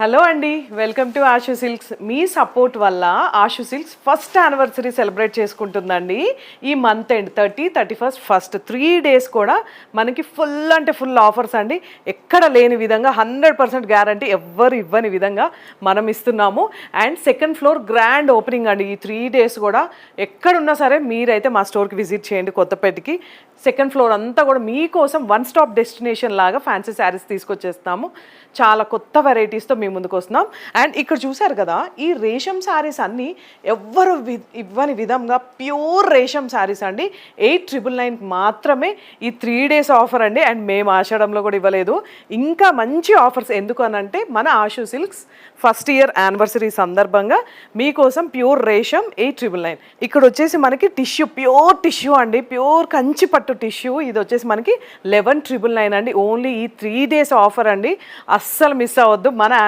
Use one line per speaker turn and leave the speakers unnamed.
Hello అండి, welcome to Ashu Silks. మీ support వల్ల Ashu Silks first anniversary celebrate చేసుకుంటుందండి. ఈ మంత్ ఎండ్ 30, 31, ఫస్ట్ 3 days కూడా మనకి ఫుల్ అంటే ఫుల్ ఆఫర్స్ అండి. ఎక్కడ లేని విధంగా 100% గ్యారంటీ ఎవ్వరు ఇవ్వని విధంగా మనం ఇస్తున్నాము. And second floor grand opening అండి. ఈ 3 days కూడా ఎక్కడున్నా సరే మీరైతే మా స్టోర్కి విజిట్ చేయండి కొత్తపేటకి. సెకండ్ ఫ్లోర్ అంతా కూడా మీకోసం వన్ స్టాప్ డెస్టినేషన్ లాగా ఫ్యాన్సీ శారీస్ తీసుకొచ్చేస్తాము. చాలా కొత్త వెరైటీస్తో మీ ముందుకు వస్తున్నాం. అండ్ ఇక్కడ చూసారు కదా, ఈ రేషం శారీస్ అన్నీ ఎవ్వరు ఇవ్వని విధంగా ప్యూర్ రేషం శారీస్ అండి. 899 మాత్రమే ఈ 3 days ఆఫర్ అండి. అండ్ మేము ఆషాఢంలో కూడా ఇవ్వలేదు. ఇంకా మంచి ఆఫర్స్ ఎందుకు అనంటే మన Ashu Silks first year anniversary సందర్భంగా మీకోసం ప్యూర్ రేషం 899. ఇక్కడ వచ్చేసి మనకి టిష్యూ, ప్యూర్ టిష్యూ అండి, ప్యూర్ కంచి పట్టు టిష్యూ. ఇది వచ్చేసి మనకి 11,999 అండి. ఓన్లీ ఈ 3 days ఆఫర్ అండి, అస్సలు మిస్ అవ్వద్దు. మన